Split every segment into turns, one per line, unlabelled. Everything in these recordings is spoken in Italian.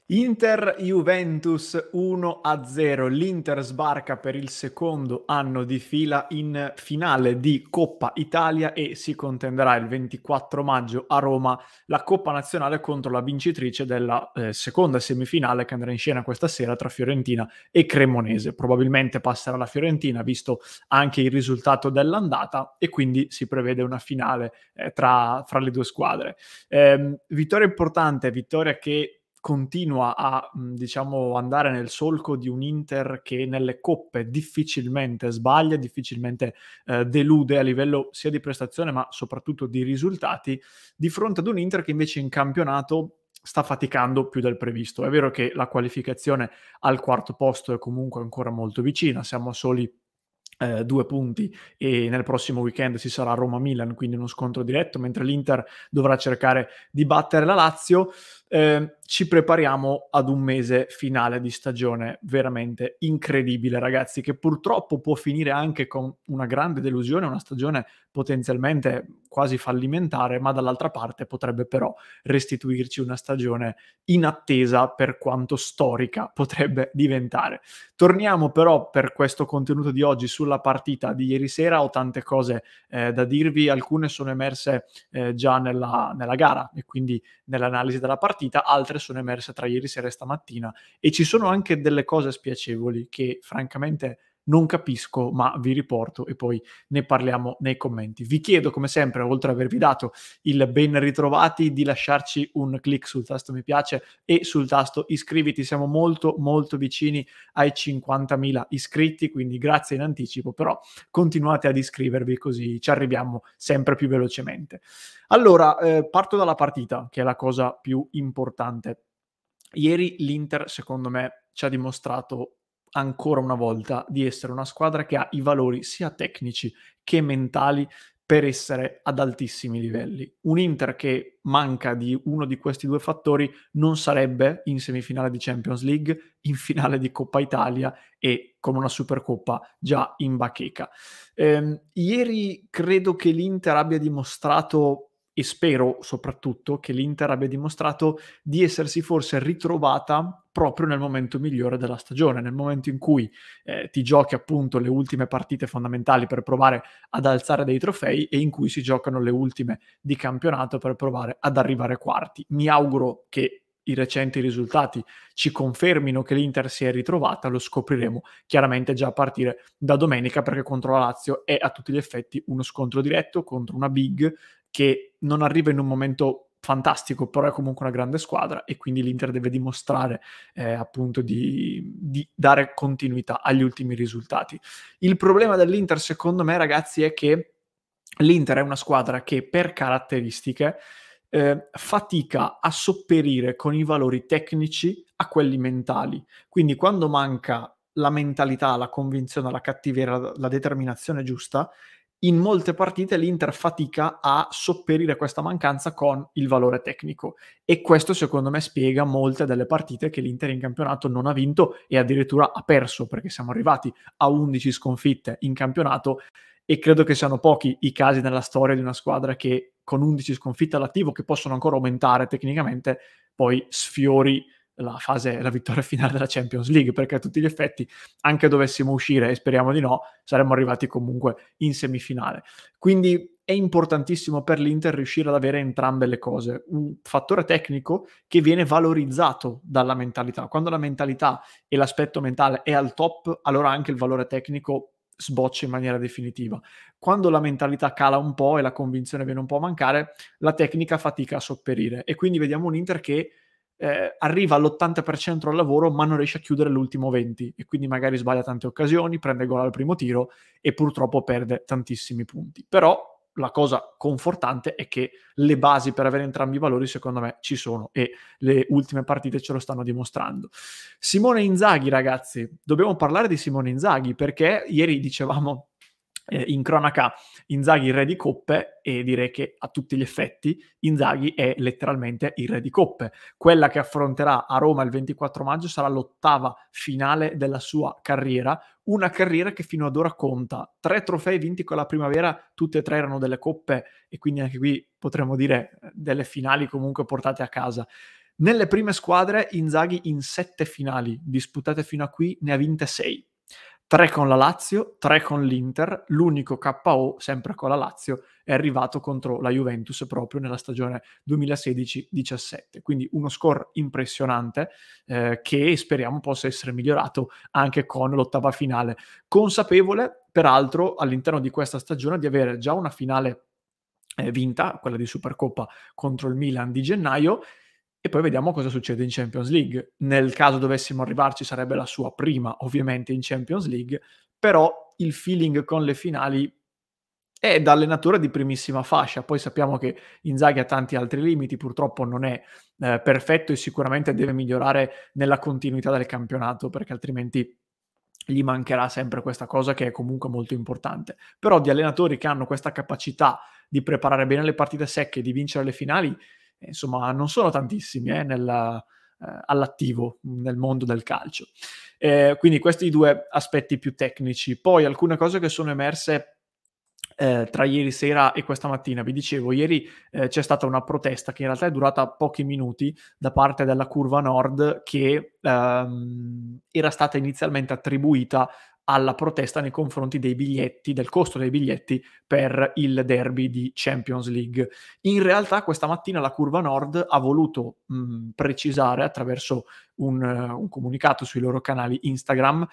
Inter-Juventus 1-0. L'Inter sbarca per il secondo anno di fila in finale di Coppa Italia e si contenderà il 24 maggio a Roma la Coppa Nazionale contro la vincitrice della seconda semifinale che andrà in scena questa sera tra Fiorentina e Cremonese. Probabilmente passerà la Fiorentina, visto anche il risultato dell'andata, e quindi si prevede una finale fra le due squadre. Vittoria importante, vittoria che continua a diciamo andare nel solco di un Inter che nelle coppe difficilmente sbaglia, difficilmente delude a livello sia di prestazione ma soprattutto di risultati, di fronte ad un Inter che invece in campionato sta faticando più del previsto. È vero che la qualificazione al quarto posto è comunque ancora molto vicina, siamo a soli 2 punti e nel prossimo weekend ci sarà Roma-Milan, quindi uno scontro diretto, mentre l'Inter dovrà cercare di battere la Lazio. Ci prepariamo ad un mese finale di stagione veramente incredibile, ragazzi, che purtroppo può finire anche con una grande delusione, una stagione potenzialmente quasi fallimentare, ma dall'altra parte potrebbe però restituirci una stagione inattesa per quanto storica potrebbe diventare. Torniamo però per questo contenuto di oggi sulla partita di ieri sera. Ho tante cose da dirvi, alcune sono emerse già nella gara e quindi nell'analisi della partita, altre sono emerse tra ieri sera e stamattina e ci sono anche delle cose spiacevoli che francamente non capisco, ma vi riporto e poi ne parliamo nei commenti. Vi chiedo come sempre, oltre ad avervi dato il ben ritrovati, di lasciarci un click sul tasto mi piace e sul tasto iscriviti. Siamo molto molto vicini ai 50.000 iscritti, quindi grazie in anticipo, però continuate ad iscrivervi così ci arriviamo sempre più velocemente. Allora, parto dalla partita, che è la cosa più importante. Ieri l'Inter, secondo me, ci ha dimostrato ancora una volta di essere una squadra che ha i valori sia tecnici che mentali per essere ad altissimi livelli. Un Inter che manca di uno di questi due fattori non sarebbe in semifinale di Champions League, in finale di Coppa Italia e con una Supercoppa già in bacheca. Ieri credo che l'Inter abbia dimostrato, e spero soprattutto che l'Inter abbia dimostrato di essersi forse ritrovata proprio nel momento migliore della stagione, nel momento in cui ti giochi appunto le ultime partite fondamentali per provare ad alzare dei trofei e in cui si giocano le ultime di campionato per provare ad arrivare quarti. Mi auguro che i recenti risultati ci confermino che l'Inter si è ritrovata, lo scopriremo chiaramente già a partire da domenica, perché contro la Lazio è a tutti gli effetti uno scontro diretto contro una big che non arriva in un momento fantastico, però è comunque una grande squadra e quindi l'Inter deve dimostrare appunto di dare continuità agli ultimi risultati. Il problema dell'Inter, secondo me, ragazzi, è che l'Inter è una squadra che per caratteristiche fatica a sopperire con i valori tecnici a quelli mentali. Quindi quando manca la mentalità, la convinzione, la cattiveria, la determinazione giusta, in molte partite l'Inter fatica a sopperire questa mancanza con il valore tecnico e questo secondo me spiega molte delle partite che l'Inter in campionato non ha vinto e addirittura ha perso, perché siamo arrivati a 11 sconfitte in campionato e credo che siano pochi i casi nella storia di una squadra che con 11 sconfitte all'attivo, che possono ancora aumentare tecnicamente, poi sfiori la vittoria finale della Champions League, perché a tutti gli effetti, anche dovessimo uscire, e speriamo di no, saremmo arrivati comunque in semifinale. Quindi è importantissimo per l'Inter riuscire ad avere entrambe le cose, un fattore tecnico che viene valorizzato dalla mentalità. Quando la mentalità e l'aspetto mentale è al top, allora anche il valore tecnico sboccia in maniera definitiva. Quando la mentalità cala un po' e la convinzione viene un po' a mancare, la tecnica fatica a sopperire e quindi vediamo un Inter che arriva all'80% al lavoro ma non riesce a chiudere l'ultimo 20 e quindi magari sbaglia tante occasioni, prende gol al primo tiro e purtroppo perde tantissimi punti. Però la cosa confortante è che le basi per avere entrambi i valori secondo me ci sono e le ultime partite ce lo stanno dimostrando. Simone Inzaghi, ragazzi, dobbiamo parlare di Simone Inzaghi perché ieri dicevamo in cronaca Inzaghi il re di coppe e direi che a tutti gli effetti Inzaghi è letteralmente il re di coppe. Quella che affronterà a Roma il 24 maggio sarà l'8ª finale della sua carriera, una carriera che fino ad ora conta 3 trofei vinti con la Primavera, tutte e 3 erano delle coppe e quindi anche qui potremmo dire delle finali comunque portate a casa. Nelle prime squadre Inzaghi in 7 finali disputate fino a qui ne ha vinte 6. 3 con la Lazio, 3 con l'Inter, l'unico KO, sempre con la Lazio, è arrivato contro la Juventus proprio nella stagione 2016-17. Quindi uno score impressionante che speriamo possa essere migliorato anche con l'ottava finale. Consapevole, peraltro, all'interno di questa stagione di avere già una finale vinta, quella di Supercoppa contro il Milan di gennaio, e poi vediamo cosa succede in Champions League. Nel caso dovessimo arrivarci sarebbe la sua prima, ovviamente, in Champions League, però il feeling con le finali è da allenatore di primissima fascia. Poi sappiamo che Inzaghi ha tanti altri limiti, purtroppo non è perfetto e sicuramente deve migliorare nella continuità del campionato, perché altrimenti gli mancherà sempre questa cosa che è comunque molto importante. Però di allenatori che hanno questa capacità di preparare bene le partite secche e di vincere le finali, insomma, non sono tantissimi all'attivo nel mondo del calcio. Quindi questi 2 aspetti più tecnici. Poi alcune cose che sono emerse tra ieri sera e questa mattina. Vi dicevo, ieri c'è stata una protesta che in realtà è durata pochi minuti da parte della Curva Nord che era stata inizialmente attribuita alla protesta nei confronti dei biglietti, del costo dei biglietti per il derby di Champions League. In realtà questa mattina la Curva Nord ha voluto precisare attraverso un comunicato sui loro canali Instagram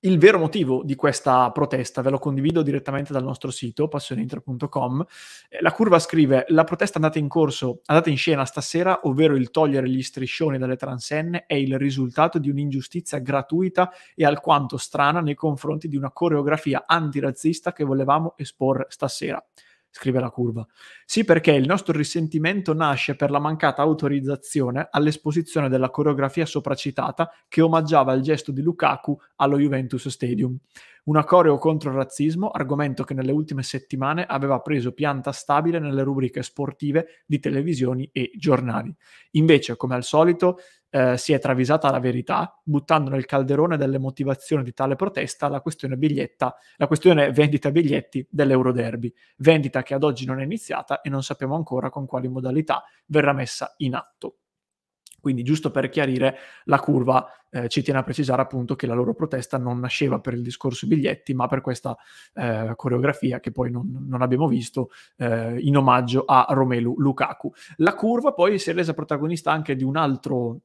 il vero motivo di questa protesta. Ve lo condivido direttamente dal nostro sito passioneinter.com. La Curva scrive: la protesta andata in scena stasera, ovvero il togliere gli striscioni dalle transenne, è il risultato di un'ingiustizia gratuita e alquanto strana nei confronti di una coreografia antirazzista che volevamo esporre stasera, scrive la Curva. Sì, perché il nostro risentimento nasce per la mancata autorizzazione all'esposizione della coreografia sopracitata che omaggiava il gesto di Lukaku allo Juventus Stadium. Una coreo contro il razzismo, argomento che nelle ultime settimane aveva preso pianta stabile nelle rubriche sportive di televisioni e giornali. Invece, come al solito, si è travisata la verità, buttando nel calderone delle motivazioni di tale protesta la questione vendita biglietti dell'Euroderby, vendita che ad oggi non è iniziata e non sappiamo ancora con quali modalità verrà messa in atto. Quindi, giusto per chiarire, la Curva ci tiene a precisare appunto che la loro protesta non nasceva per il discorso biglietti, ma per questa coreografia che poi non abbiamo visto in omaggio a Romelu Lukaku. La Curva poi si è resa protagonista anche di un altro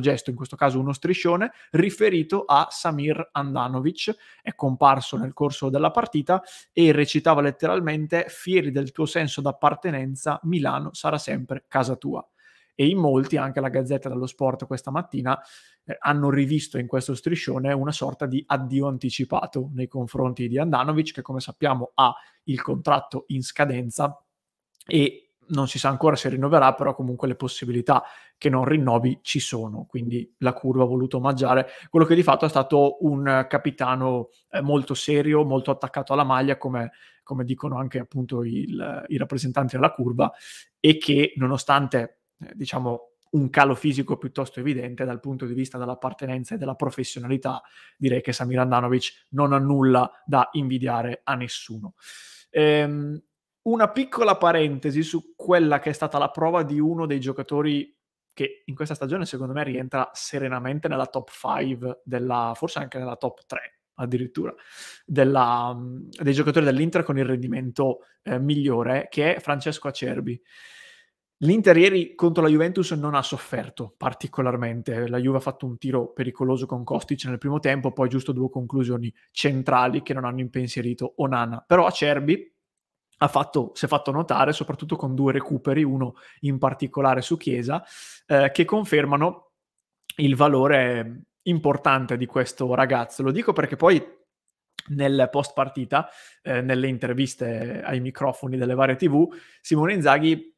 gesto, in questo caso uno striscione, riferito a Samir Handanovic. È comparso nel corso della partita e recitava letteralmente: fieri del tuo senso d'appartenenza, Milano sarà sempre casa tua. E in molti, anche la Gazzetta dello Sport questa mattina, hanno rivisto in questo striscione una sorta di addio anticipato nei confronti di Handanovic, che come sappiamo ha il contratto in scadenza e non si sa ancora se rinnoverà, però comunque le possibilità che non rinnovi ci sono. Quindi la Curva ha voluto omaggiare quello che di fatto è stato un capitano molto serio, molto attaccato alla maglia, come dicono anche appunto i rappresentanti della Curva, e che nonostante diciamo un calo fisico piuttosto evidente dal punto di vista dell'appartenenza e della professionalità, direi che Samir Handanovic non ha nulla da invidiare a nessuno. Una piccola parentesi su quella che è stata la prova di uno dei giocatori che in questa stagione secondo me rientra serenamente nella top 5 forse anche nella top 3 addirittura dei giocatori dell'Inter con il rendimento migliore, che è Francesco Acerbi. L'Inter ieri contro la Juventus non ha sofferto particolarmente. La Juve ha fatto un tiro pericoloso con Kostic nel primo tempo, poi giusto 2 conclusioni centrali che non hanno impensierito Onana. Però Acerbi si è fatto notare soprattutto con 2 recuperi, uno in particolare su Chiesa, che confermano il valore importante di questo ragazzo. Lo dico perché poi nel post partita, nelle interviste ai microfoni delle varie TV, Simone Inzaghi,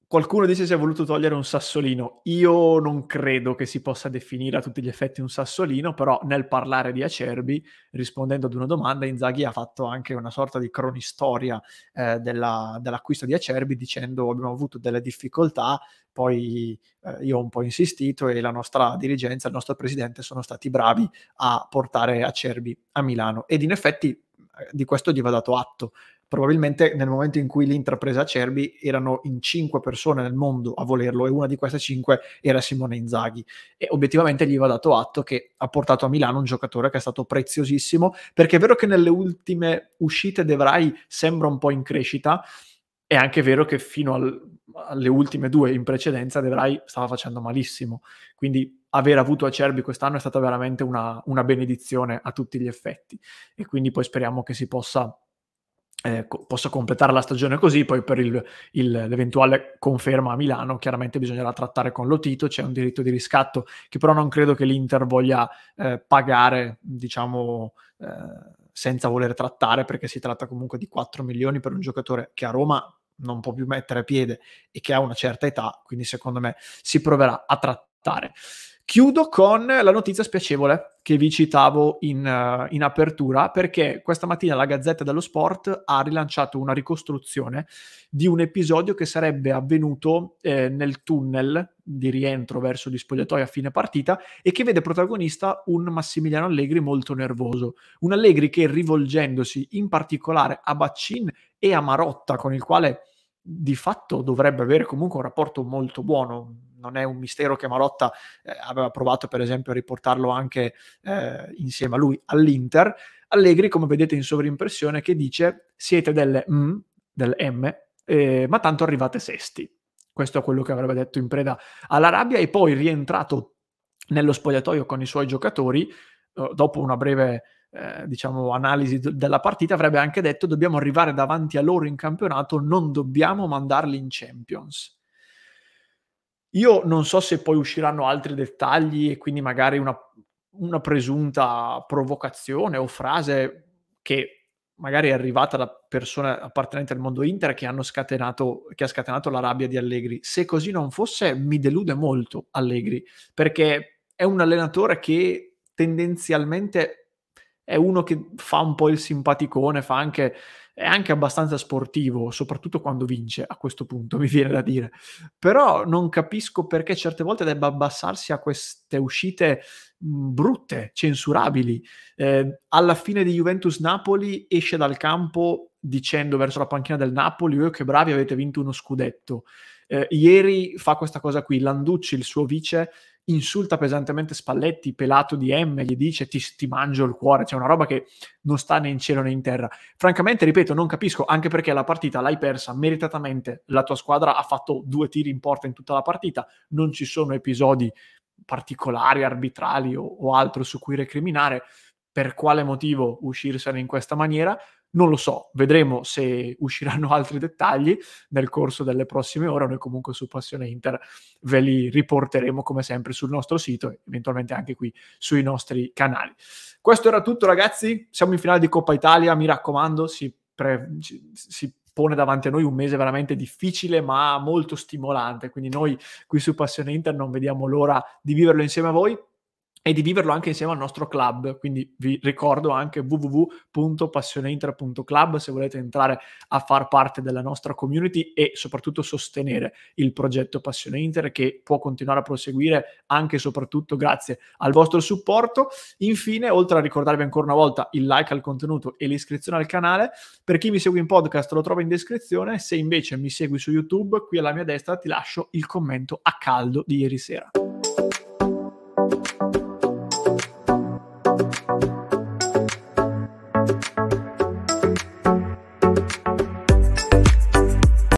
qualcuno dice si è voluto togliere un sassolino. Io non credo che si possa definire a tutti gli effetti un sassolino, però nel parlare di Acerbi, rispondendo ad una domanda, Inzaghi ha fatto anche una sorta di cronistoria dell'acquisto di Acerbi, dicendo: abbiamo avuto delle difficoltà, poi io ho un po' insistito e la nostra dirigenza, il nostro presidente sono stati bravi a portare Acerbi a Milano. Ed in effetti di questo gli va dato atto, probabilmente nel momento in cui l'Inter prese Acerbi erano in 5 persone nel mondo a volerlo, e una di queste 5 era Simone Inzaghi, e obiettivamente gli va dato atto che ha portato a Milano un giocatore che è stato preziosissimo, perché è vero che nelle ultime uscite De Vrij sembra un po' in crescita, è anche vero che fino alle ultime 2 in precedenza De Vrij stava facendo malissimo, quindi aver avuto Acerbi quest'anno è stata veramente una benedizione a tutti gli effetti, e quindi poi speriamo che si possa completare la stagione così. Poi per l'eventuale conferma a Milano chiaramente bisognerà trattare con Lotito, c'è un diritto di riscatto che però non credo che l'Inter voglia pagare, diciamo, senza voler trattare, perché si tratta comunque di 4 milioni per un giocatore che a Roma non può più mettere piede e che ha una certa età, quindi secondo me si proverà a trattare. Chiudo con la notizia spiacevole che vi citavo in apertura, perché questa mattina la Gazzetta dello Sport ha rilanciato una ricostruzione di un episodio che sarebbe avvenuto nel tunnel di rientro verso gli spogliatoi a fine partita, e che vede protagonista un Massimiliano Allegri molto nervoso. Un Allegri che, rivolgendosi in particolare a Baccin e a Marotta, con il quale di fatto dovrebbe avere comunque un rapporto molto buono, non è un mistero che Marotta aveva provato per esempio a riportarlo anche insieme a lui all'Inter. Allegri, come vedete in sovrimpressione, che dice: siete delle del M, ma tanto arrivate sesti. Questo è quello che avrebbe detto in preda alla rabbia, e poi rientrato nello spogliatoio con i suoi giocatori, dopo una breve diciamo analisi della partita, avrebbe anche detto: dobbiamo arrivare davanti a loro in campionato, non dobbiamo mandarli in Champions. Io non so se poi usciranno altri dettagli e quindi magari una presunta provocazione o frase che magari è arrivata da persone appartenenti al mondo Inter che ha scatenato la rabbia di Allegri. Se così non fosse, mi delude molto Allegri, perché è un allenatore che tendenzialmente è uno che fa un po' il simpaticone, è anche abbastanza sportivo, soprattutto quando vince, a questo punto mi viene da dire. Però non capisco perché certe volte debba abbassarsi a queste uscite brutte, censurabili. Alla fine di Juventus-Napoli esce dal campo dicendo verso la panchina del Napoli: che bravi, avete vinto uno scudetto. Ieri fa questa cosa qui, Landucci, il suo vice, insulta pesantemente Spalletti, pelato di M, gli dice ti mangio il cuore, c'è una roba che non sta né in cielo né in terra. Francamente, ripeto, non capisco, anche perché la partita l'hai persa meritatamente, la tua squadra ha fatto 2 tiri in porta in tutta la partita, non ci sono episodi particolari, arbitrali o altro su cui recriminare. Per quale motivo uscirsene in questa maniera? Non lo so, vedremo se usciranno altri dettagli nel corso delle prossime ore. Noi comunque su Passione Inter ve li riporteremo come sempre sul nostro sito e eventualmente anche qui sui nostri canali. Questo era tutto, ragazzi, siamo in finale di Coppa Italia, mi raccomando, si pone davanti a noi un mese veramente difficile ma molto stimolante, quindi noi qui su Passione Inter non vediamo l'ora di viverlo insieme a voi e di viverlo anche insieme al nostro club. Quindi vi ricordo anche www.passioneinter.club se volete entrare a far parte della nostra community e soprattutto sostenere il progetto Passione Inter, che può continuare a proseguire anche e soprattutto grazie al vostro supporto. Infine, oltre a ricordarvi ancora una volta il like al contenuto e l'iscrizione al canale, per chi mi segue in podcast lo trova in descrizione, se invece mi segui su YouTube, qui alla mia destra ti lascio il commento a caldo di ieri sera.